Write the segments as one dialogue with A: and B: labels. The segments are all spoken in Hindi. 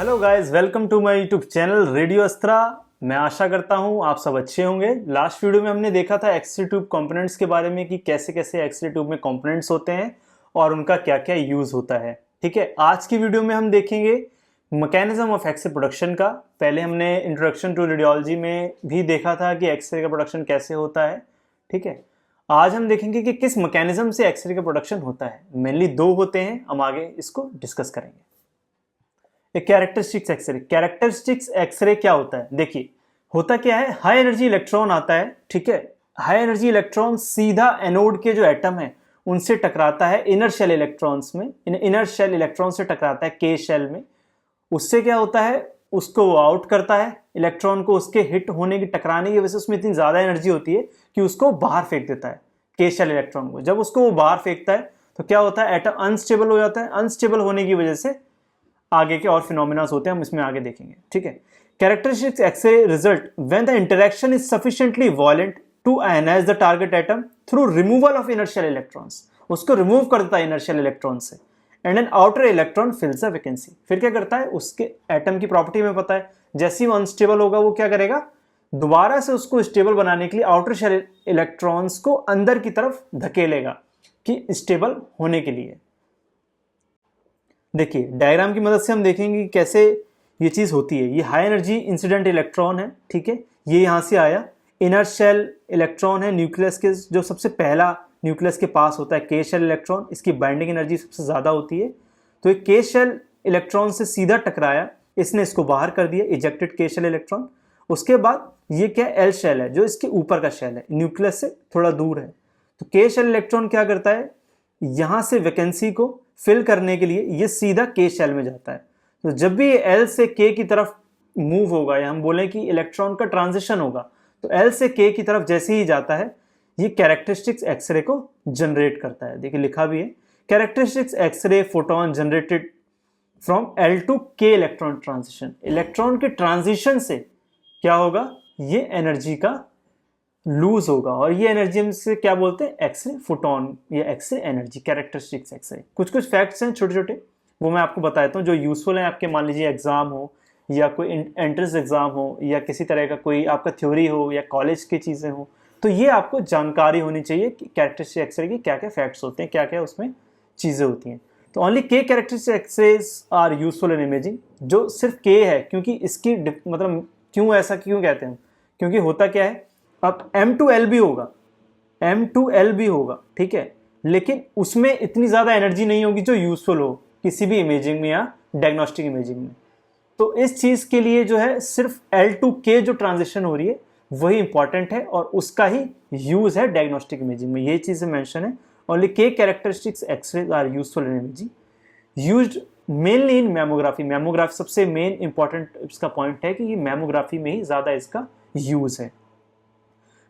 A: Hello guys, welcome to my YouTube channel radio Astra. मैं आशा करता हूं आप सब अच्छे होंगे। लास्ट वीडियो में हमने देखा था एक्स-रे ट्यूब कंपोनेंट्स के बारे में कि कैसे कैसे एक्स-रे ट्यूब में कंपोनेंट्स होते हैं और उनका क्या क्या यूज होता है। ठीक है, आज की वीडियो में हम देखेंगे मैकेनिज्म ऑफ एक्स-रे प्रोडक्शन का। पहले हमने इंट्रोडक्शन टू रेडियोलॉजी में भी देखा था कि एक्स-रे का प्रोडक्शन कैसे होता है। ठीक है, आज हम देखेंगे कि किस मैकेनिज्म से एक्स-रे का प्रोडक्शन होता है। मेनली दो होते हैं, हम आगे इसको डिस्कस करेंगे। Characteristics x ray. कैरेक्टरिस्टिक्स एक्सरे क्या होता है? देखिए, होता क्या है, हाई एनर्जी इलेक्ट्रॉन आता है। ठीक है, हाई एनर्जी इलेक्ट्रॉन सीधा एनोड के जो एटम है उनसे टकराता है इनर शेल इलेक्ट्रॉन्स में, इनर शेल इलेक्ट्रॉन से टकराता है के शेल में। उससे क्या होता है, उसको वो आउट करता है इलेक्ट्रॉन को। उसके हिट होने की, टकराने की वजह से उसमें इतनी ज्यादा एनर्जी होती है कि उसको बाहर फेंक देता है के शेल इलेक्ट्रॉन को। जब उसको वो बाहर फेंकता है तो क्या होता है, एटम अनस्टेबल हो जाता है। अनस्टेबल होने की वजह से आगे के और फिनोमिना होते हैं, हम इसमें आगे देखेंगे। ठीक है, characteristics X ray result when the interaction is sufficiently violent to ionise the target atom through removal of inner shell electrons. उसको रिमूव कर देता है इनर शेल इलेक्ट्रॉन से, and an outer electron fills the vacancy. फिर क्या करता है, उसके एटम की प्रॉपर्टी में पता है, जैसे ही वो अनस्टेबल होगा वो क्या करेगा, दोबारा से उसको स्टेबल बनाने के लिए आउटर शेल इलेक्ट्रॉन्स को अंदर की तरफ धकेलेगा कि स्टेबल होने के लिए। देखिए, डायग्राम की मदद से हम देखेंगे कि कैसे ये चीज़ होती है। ये हाई एनर्जी इंसिडेंट इलेक्ट्रॉन है। ठीक है, ये यहाँ से आया, इनर शेल इलेक्ट्रॉन है न्यूक्लियस के, जो सबसे पहला न्यूक्लियस के पास होता है के शेल इलेक्ट्रॉन। इसकी बाइंडिंग एनर्जी सबसे ज़्यादा होती है। तो ये के शेल इलेक्ट्रॉन से सीधा टकराया, इसने इसको बाहर कर दिया, इजेक्टेड के शेल इलेक्ट्रॉन। उसके बाद ये क्या, एल शेल है, जो इसके ऊपर का शेल है, न्यूक्लियस से थोड़ा दूर है। तो के शेल इलेक्ट्रॉन क्या करता है, यहाँ से वैकेंसी को फिल करने के लिए ये सीधा के शेल में जाता है। तो जब भी ये एल से के की तरफ मूव होगा, या हम बोलें कि इलेक्ट्रॉन का ट्रांजिशन होगा, तो एल से के की तरफ जैसे ही जाता है ये कैरेक्टरिस्टिक्स एक्सरे को जनरेट करता है। देखिए लिखा भी है, characteristics x ray photon generated from L two के इलेक्ट्रॉन ट्रांजिशन। इलेक्ट्रॉन के ट्रांजिशन से क्या होगा, ये एनर्जी का लूज होगा, और ये एनर्जी हम से क्या बोलते हैं, एक्सरे फोटोन या एक्सरे एनर्जी, कैरेक्टरिस्टिक्स एक्सरे। कुछ कुछ फैक्ट्स हैं छोटे छोटे, वो मैं आपको बताता हूँ जो यूजफुल है आपके। मान लीजिए एग्जाम हो, या कोई एंट्रेंस एग्जाम हो, या किसी तरह का कोई आपका थ्योरी हो, या कॉलेज की चीज़ें हो, तो ये आपको जानकारी होनी चाहिए कि कैरेक्टरिस्टिक एक्सरे की क्या क्या फैक्ट्स होते हैं, क्या क्या उसमें चीज़ें होती हैं। तो only K characteristic X rays are useful in imaging. जो सिर्फ के है, क्योंकि इसकी मतलब क्यों ऐसा क्यों कहते हैं, क्योंकि होता क्या है, अब M2L भी होगा, M2L भी होगा, ठीक है, लेकिन उसमें इतनी ज़्यादा एनर्जी नहीं होगी जो यूजफुल हो किसी भी इमेजिंग में या डायग्नोस्टिक इमेजिंग में। तो इस चीज़ के लिए जो है सिर्फ L to K जो ट्रांजिशन हो रही है वही इंपॉर्टेंट है, और उसका ही यूज़ है डायग्नोस्टिक इमेजिंग में। ये चीज़ें मेंशन है, only K characteristics x ray are useful in imaging, used mainly in mammography. Mammography सबसे मेन इंपॉर्टेंट इसका पॉइंट है कि ये मैमोग्राफी में ही ज़्यादा इसका यूज़ है।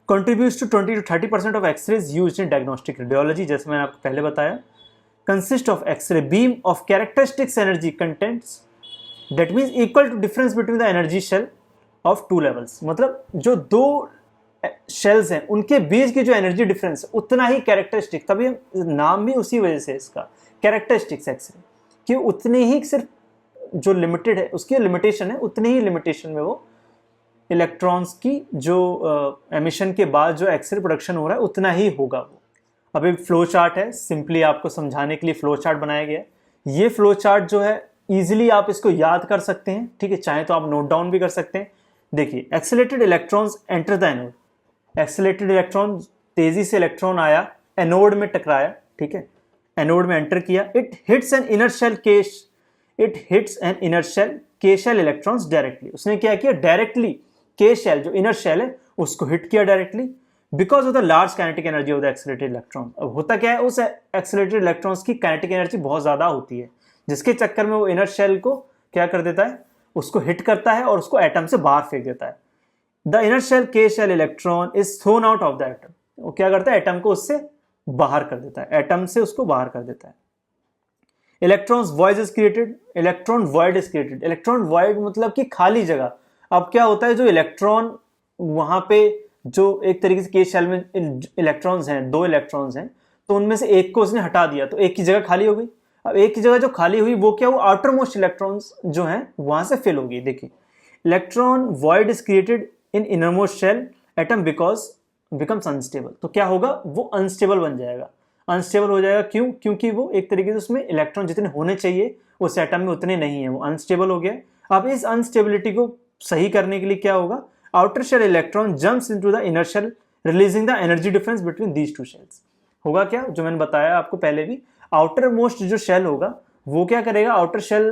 A: contributes to 20 to 30% of X-rays used in diagnostic radiology, जैसे मैंने आपको पहले बताया। consist of X-ray beam of characteristics energy contents, that means equal to difference between the energy shell of two levels। मतलब जो दो शेल्स हैं उनके बीच की जो एनर्जी डिफरेंस है उतना ही कैरेक्टरिस्टिक, तभी नाम भी उसी वजह से इसका कैरेक्टरिस्टिक्स एक्सरे, कि उतने ही सिर्फ जो लिमिटेड है उसकी लिमिटेशन है, उतने ही लिमिटेशन में वो इलेक्ट्रॉन्स की जो एमिशन के बाद जो एक्सरे प्रोडक्शन हो रहा है उतना ही होगा वो। अब एक फ्लो चार्ट है, सिंपली आपको समझाने के लिए फ्लो चार्ट बनाया गया है। ये फ्लो चार्ट जो है इजीली आप इसको याद कर सकते हैं, ठीक है, चाहे तो आप नोट डाउन भी कर सकते हैं। देखिए, accelerated electrons enter the anode. Accelerated electron, तेजी से इलेक्ट्रॉन आया, एनोड में टकराया, ठीक है, एनोड में एंटर किया। It hits an inner shell केश, it hits an inner shell K shell electrons directly. उसने क्या किया, डायरेक्टली के शेल जो इनर शेल है उसको हिट किया directly, because of the large kinetic energy of the accelerated electron. अब होता क्या है, उस एक्सेलरेटेड इलेक्ट्रॉन्स की काइनेटिक एनर्जी बहुत ज्यादा होती है, जिसके चक्कर में वो इनर शेल को क्या कर देता है, उसको हिट करता है और उसको एटम से बाहर फेंक देता है। The inner shell K shell electron is thrown out of the atom. वो क्या करता है, एटम को उससे बाहर कर देता है, एटम से उसको बाहर कर देता है। Electrons void is created, electron void is created. Electron void मतलब कि खाली जगह। अब क्या होता है, जो इलेक्ट्रॉन वहां पे जो एक तरीके से के शेल में इलेक्ट्रॉन्स हैं, दो इलेक्ट्रॉन्स हैं, तो उनमें से एक को उसने हटा दिया तो एक की जगह खाली हो गई। अब एक जगह जो खाली हुई वो क्या, वो आउटर मोस्ट इलेक्ट्रॉन्स जो हैं वहां से फिल होगी। देखिए electron void is created in innermost shell atom because becomes unstable. तो क्या होगा, वो अनस्टेबल बन जाएगा। अनस्टेबल हो जाएगा क्यों, क्योंकि वो एक तरीके से उसमें इलेक्ट्रॉन जितने होने चाहिए उस एटम में उतने नहीं है, वो अनस्टेबल हो गया। अब इस अनस्टेबिलिटी को सही करने के लिए क्या होगा, outer shell electron jumps into the inner shell releasing the energy difference between these two shells. होगा क्या, जो मैंने बताया आपको पहले भी, आउटर मोस्ट जो शेल होगा वो क्या करेगा, आउटर शेल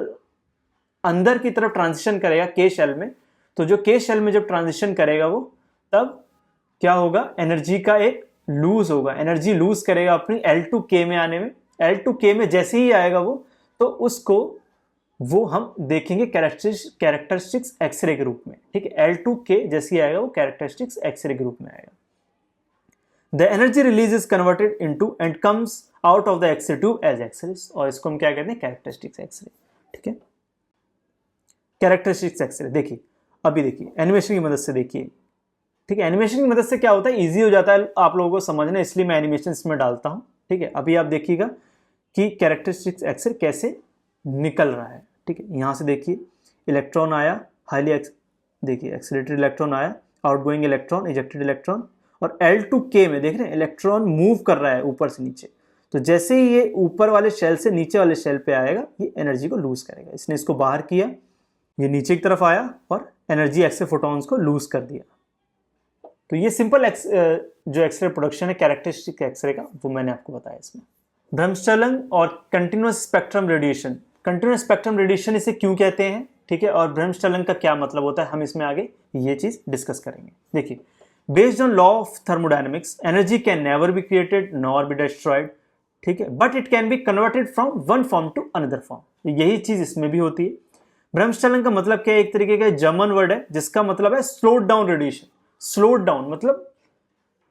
A: अंदर की तरफ ट्रांजिशन करेगा के शेल में। तो जो के शेल में जब ट्रांजिशन करेगा वो, तब क्या होगा, एनर्जी का एक लूज होगा, एनर्जी लूज करेगा अपनी L2K में आने में। L2K में जैसे ही आएगा वो, तो उसको वो हम देखेंगे कैरेक्टरिस्टिक्स एक्सरे के रूप में। ठीक है, L2K जैसे ही आएगा वो कैरेक्टरिस्टिक्स एक्सरे के रूप में आएगा। The energy release is converted into and comes out of the X-ray tube as X-rays, और इसको हम क्या कहते हैं, कैरेक्टरिस्टिक्स एक्सरे। ठीक है, कैरेक्टरिस्टिक्स एक्सरे। देखिए अभी देखिए एनिमेशन की मदद से देखिए। ठीक है, एनिमेशन की मदद से क्या होता है, इजी हो जाता है आप लोगों को समझना, इसलिए मैं एनिमेशन इसमें डालता हूं। ठीक है, अभी आप देखिएगा कि कैरेक्टरिस्टिक्स एक्सरे कैसे निकल रहा है। ठीक है, यहां से देखिए इलेक्ट्रॉन आया, देखिए एक्सीलरेटेड इलेक्ट्रॉन आया, आउटगोइंग इलेक्ट्रॉन, इजेक्टेड इलेक्ट्रॉन, और L2K में देख रहे हैं इलेक्ट्रॉन मूव कर रहा है ऊपर से नीचे। तो जैसे ही ये ऊपर वाले शेल से नीचे वाले शेल पे आएगा, ये एनर्जी को लूज करेगा। इसने इसको बाहर किया, ये नीचे की तरफ आया और एनर्जी एक्सरे फोटॉन्स को लूज कर दिया। तो ये सिंपल जो एक्सरे प्रोडक्शन है कैरेक्टरिस्टिक एक्सरे का, वो मैंने आपको बताया इसमें। ब्रह्मस्टर्लंग और continuous spectrum radiation. Continuous spectrum radiation इसे क्यों कहते हैं, ठीक है, और ब्रह्मस्टर्लंग का क्या मतलब होता है, हम इसमें आगे ये चीज डिस्कस करेंगे। देखिए based on law of thermodynamics, energy can never be created nor be destroyed. ठीक है, but it can be converted from one form to another form. यही चीज इसमें भी होती है। ब्रह्मस्टर्लंग का मतलब क्या है, एक तरीके का जर्मन वर्ड है जिसका मतलब है slowed down radiation. Slowed down मतलब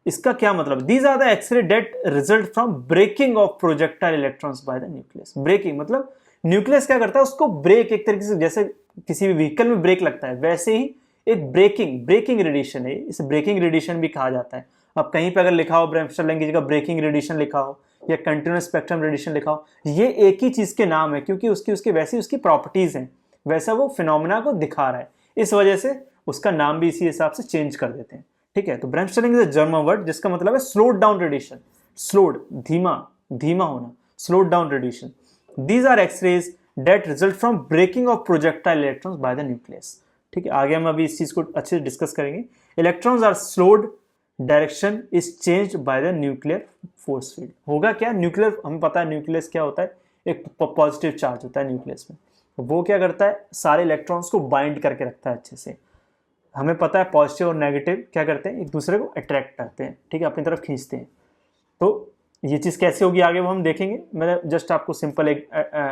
A: इसका क्या मतलब, these are the x ray that result from breaking of projectile electrons by the nucleus. Breaking मतलब न्यूक्लियस क्या करता है, उसको ब्रेक, एक तरीके से जैसे किसी भी व्हीकल में ब्रेक लगता है वैसे ही एक ब्रेकिंग रेडिएशन है। इसे ब्रेकिंग रेडिएशन भी कहा जाता है। अब कहीं पे अगर लिखा हो ब्रह्मस्टर्लंग की जगह ब्रेकिंग रेडिएशन लिखा हो या कंटिन्यूअस स्पेक्ट्रम रेडिएशन लिखा हो, ये एक ही चीज के नाम है, क्योंकि उसकी वैसी उसकी प्रॉपर्टीज हैं, वैसा वो फिनोमेना को दिखा रहा है, इस वजह से उसका नाम भी इसी हिसाब से चेंज कर देते हैं। ठीक है, तो bremsstrahlung is a German word जिसका मतलब है स्लोड डाउन रेडिएशन। स्लोड धीमा होना, slowed down radiation. These are x rays that result from breaking of projectile electrons by the nucleus. ठीक है, आगे हम अभी इस चीज को अच्छे से डिस्कस करेंगे। Electrons are slowed, direction is changed by the nuclear force field. होगा क्या, न्यूक्लियर, हमें पता है न्यूक्लियस क्या होता है, एक पॉजिटिव चार्ज होता है न्यूक्लियस में। वो क्या करता है, सारे इलेक्ट्रॉन्स को बाइंड करके रखता है अच्छे से। हमें पता है पॉजिटिव और नेगेटिव क्या करते हैं, एक दूसरे को अट्रैक्ट करते हैं, ठीक है, अपनी तरफ खींचते हैं। तो ये चीज़ कैसे होगी आगे वो हम देखेंगे। मैंने जस्ट आपको सिंपल एक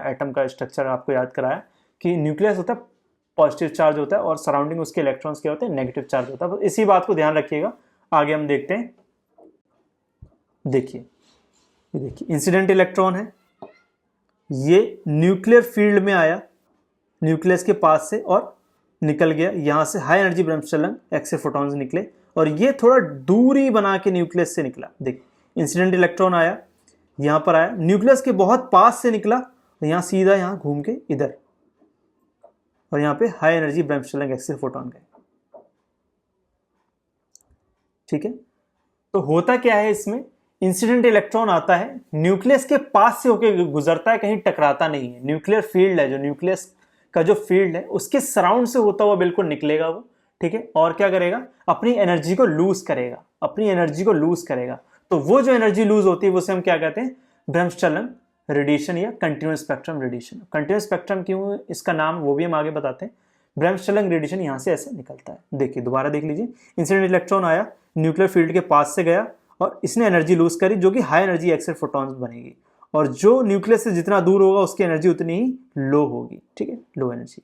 A: एटम का स्ट्रक्चर आपको याद कराया कि न्यूक्लियस होता है पॉजिटिव चार्ज होता है और सराउंडिंग उसके इलेक्ट्रॉन्स क्या होते हैं, नेगेटिव चार्ज होता है। बस इसी बात को ध्यान रखिएगा, आगे हम देखते हैं। देखिए ये देखिए इंसिडेंट इलेक्ट्रॉन है, ये न्यूक्लियर फील्ड में आया न्यूक्लियस के पास से और निकल गया। यहाँ से हाई एनर्जी ब्रह्मस्टर्लंग एक्सरे फोटॉन्स निकले और ये थोड़ा दूरी बना के न्यूक्लियस से निकला। देखिए इंसिडेंट इलेक्ट्रॉन आया, यहाँ पर आया, न्यूक्लियस के बहुत पास से निकला, यहाँ सीधा यहाँ घूम के इधर, और यहाँ पे हाई एनर्जी ब्रह्मस्टर्लंग एक्सरे फोटॉन गए। ठीक है, तो होता क्या है इसमें, इंसिडेंट इलेक्ट्रॉन आता है, न्यूक्लियस के पास से होकर गुजरता है, कहीं टकराता नहीं है। न्यूक्लियर फील्ड है, जो न्यूक्लियस का जो फील्ड है उसके सराउंड से होता हुआ बिल्कुल निकलेगा वो। ठीक है, और क्या करेगा, अपनी एनर्जी को लूज करेगा, अपनी एनर्जी को लूज करेगा। तो वो जो एनर्जी लूज होती है उसे हम क्या कहते हैं, ब्रह्मस्टर्लंग रेडिएशन या continuous spectrum radiation. Continuous spectrum क्यों इसका नाम, वो भी हम आगे बताते हैं। ब्रह्मस्टर्लंग रेडिएशन यहाँ से ऐसे निकलता है। देखिए दोबारा देख लीजिए, इंसिडेंट इलेक्ट्रॉन आया, न्यूक्लियर फील्ड के पास से गया और इसने एनर्जी लूज करी, जो कि हाई एनर्जी एक्सरे फोटॉन्स बनेगी, और जो न्यूक्लियस से जितना दूर होगा उसकी एनर्जी उतनी ही लो होगी। ठीक है, लो एनर्जी।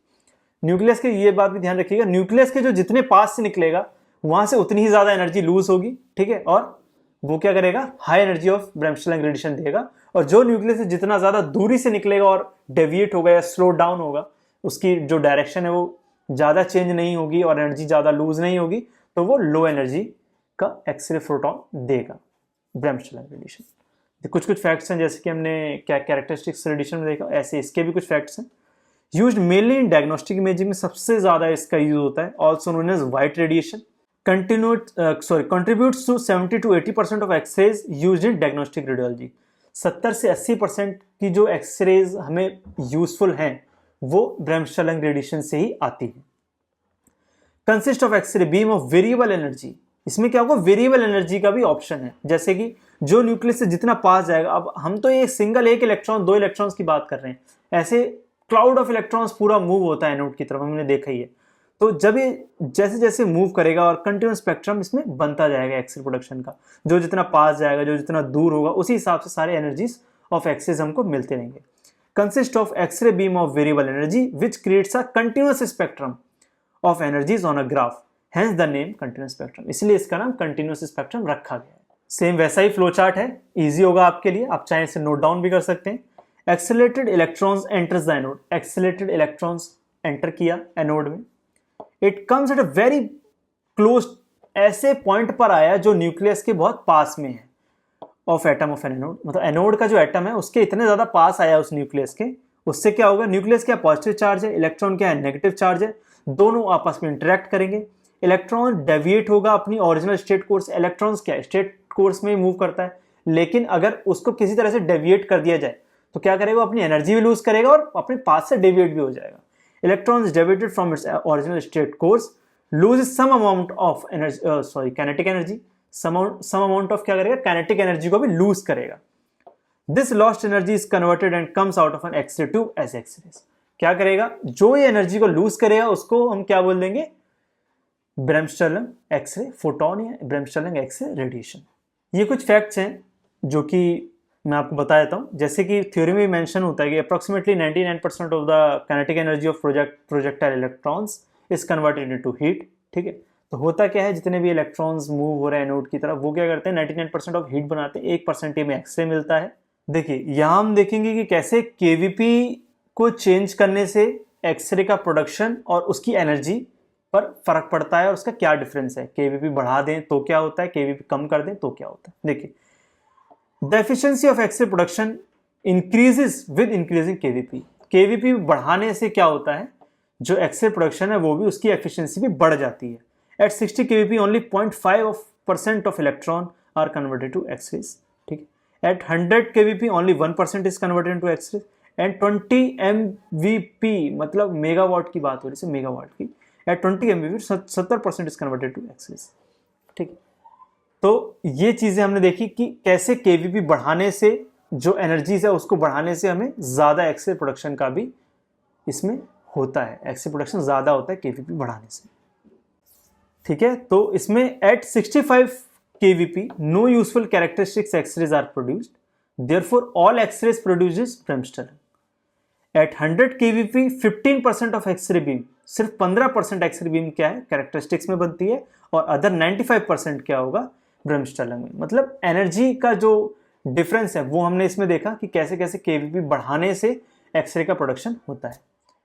A: न्यूक्लियस के ये बात भी ध्यान रखिएगा, न्यूक्लियस के जो जितने पास से निकलेगा वहां से उतनी ही ज्यादा एनर्जी लूज होगी। ठीक है, और वो क्या करेगा, हाई एनर्जी ऑफ ब्रह्मस्टर्लंग रेडिएशन देगा। और जो न्यूक्लियस से जितना ज्यादा दूरी से निकलेगा और डेविएट होगा या स्लो डाउन होगा, उसकी जो डायरेक्शन है वो ज्यादा चेंज नहीं होगी और एनर्जी ज्यादा लूज नहीं होगी, तो वो लो एनर्जी का एक्सरे फोटॉन देगा, ब्रह्मस्टर्लंग रेडिएशन। कुछ कुछ फैक्ट्स हैं, जैसे कि हमने क्या कैरेक्टरिस्टिक्स रेडिएशन में देखा, ऐसे इसके भी कुछ फैक्ट्स हैं। Used mainly in diagnostic imaging में सबसे ज़्यादा इसका यूज होता है, also known as white radiation. Contributes to 70 to 80% of x rays used in diagnostic radiology. 70 से 80% की जो एक्सरेज हमें यूजफुल हैं वो ब्रह्मस्ट्रलंग रेडिएशन से ही आती है। Consist of x ray beam of variable energy. इसमें क्या होगा, वेरिएबल एनर्जी का भी ऑप्शन है, जैसे कि जो न्यूक्लियस से जितना पास जाएगा। अब हम तो ये सिंगल एक इलेक्ट्रॉन दो इलेक्ट्रॉन्स की बात कर रहे हैं, ऐसे क्लाउड ऑफ इलेक्ट्रॉन्स पूरा मूव होता है एनोड की तरफ, हमने देखा ही है। तो जब ये जैसे जैसे मूव करेगा और कंटिन्यूस स्पेक्ट्रम इसमें बनता जाएगा एक्सरे प्रोडक्शन का, जो जितना पास जाएगा, जो जितना दूर होगा, उसी हिसाब से सारे एनर्जीज ऑफ एक्सरेज हमको मिलते रहेंगे। Consist of x ray beam of variable energy which creates a continuous spectrum of energies on a graph, hence the name continuous spectrum. इसलिए इसका नाम कंटिन्यूस स्पेक्ट्रम रखा गया है। सेम वैसा ही फ्लो चार्ट है, इजी होगा आपके लिए, आप चाहे इसे नोट डाउन भी कर सकते हैं। Accelerated electrons enters the anode, accelerated electrons enter किया एनोड में। It comes at a very close, ऐसे पॉइंट पर आया जो न्यूक्लियस के बहुत पास में है of atom of N anode, मतलब एनोड का जो एटम है उसके इतने ज्यादा पास आया उस न्यूक्लियस के, उससे क्या होगा, न्यूक्लियस क्या पॉजिटिव चार्ज है, इलेक्ट्रॉन क्या है नेगेटिव चार्ज है, दोनों आपस में इंटरेक्ट करेंगे। इलेक्ट्रॉन डेविएट होगा अपनी ओरिजिनल स्टेट कोर्स, इलेक्ट्रॉन्स क्या स्टेट कोर्स में ही मूव करता है, लेकिन अगर उसको किसी तरह से डेविएट कर दिया जाए तो क्या करेगा, अपनी एनर्जी भी लूज करेगा और अपने पास से डेविएट भी हो जाएगा। Electrons deviated from its original state course lose some amount of energy, kinetic energy, some amount of क्या करेगा, काइनेटिक एनर्जी को भी लूज करेगा। This lost energy is converted and comes out of an x ray tube as x rays. क्या करेगा, जो ये एनर्जी को लूज करेगा उसको हम क्या बोल देंगे, ब्रह्मस्ट्रलंग एक्सरे फोटोन या ब्रह्मस्ट्रलंग एक्सरे रेडिएशन। ये कुछ फैक्ट्स हैं जो कि मैं आपको बता देता हूँ। जैसे कि थ्योरी में मेंशन होता है कि approximately 99% of the kinetic energy of projectile electrons is converted into heat. ठीक है, तो होता क्या है, जितने भी इलेक्ट्रॉन्स मूव हो रहे हैं एनोड की तरफ, वो क्या करते हैं, 99% ऑफ हीट बनाते हैं, 1% में एक्सरे मिलता है। देखिए यहाँ हम देखेंगे कि कैसे केवीपी को चेंज करने से एक्सरे का प्रोडक्शन और उसकी एनर्जी पर फर्क पड़ता है और उसका क्या डिफरेंस है। केवीपी बढ़ा दें तो क्या होता है, केवीपी कम कर दें तो क्या होता है। देखिए, the efficiency of x ray production increases with increasing kVp. KVp बढ़ाने से क्या होता है, जो एक्सरे प्रोडक्शन है वो भी उसकी एफिशिएंसी भी बढ़ जाती है। At 60 kVp only 0.5% of electron are converted to x rays. ठीक है, at 100 kVp only 1% is converted to x rays, and 20 MVP मतलब मेगावाट की बात हो रही है, मेगावाट की, at 20 MVP 70% is converted to x rays. ठीक है, तो ये चीजें हमने देखी कि कैसे केवीपी बढ़ाने से, जो एनर्जीज है उसको बढ़ाने से हमें ज्यादा एक्सरे प्रोडक्शन का भी इसमें होता है, एक्सरे प्रोडक्शन ज्यादा होता है केवीपी बढ़ाने से। ठीक है, तो इसमें at 65 KVP no useful characteristics x-rays are produced, therefore all x-rays produces bremsstrahlung. At 100 KVP 15% of x ray beam, सिर्फ 15% एक्सरे बीम क्या है, कैरेक्टरिस्टिक्स में बनती है, और अदर 95% क्या होगा, ब्रह्मस्ट्रलंग में। मतलब एनर्जी का जो डिफरेंस है वो हमने इसमें देखा कि कैसे कैसे केवीपी बढ़ाने से एक्सरे का प्रोडक्शन होता है।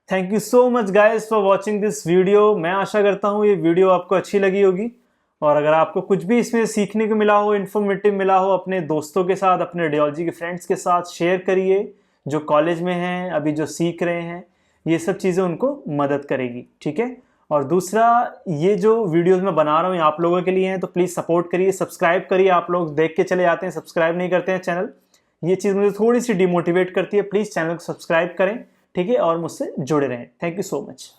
A: Thank you so much guys for watching this video. मैं आशा करता हूँ ये वीडियो आपको अच्छी लगी होगी, और अगर आपको कुछ भी इसमें सीखने को मिला हो, इन्फॉर्मेटिव मिला हो, अपने दोस्तों के साथ, अपने रेडियोलॉजी के फ्रेंड्स के साथ शेयर करिए, जो कॉलेज में हैं, अभी जो सीख रहे हैं, ये सब चीज़ें उनको मदद करेगी। ठीक है, और दूसरा, ये जो वीडियोस मैं बना रहा हूँ आप लोगों के लिए हैं, तो प्लीज़ सपोर्ट करिए, सब्सक्राइब करिए। आप लोग देख के चले जाते हैं, सब्सक्राइब नहीं करते हैं चैनल, ये चीज़ मुझे थोड़ी सी डिमोटिवेट करती है। प्लीज़ चैनल को सब्सक्राइब करें, ठीक है, और मुझसे जुड़े रहें। Thank you so much.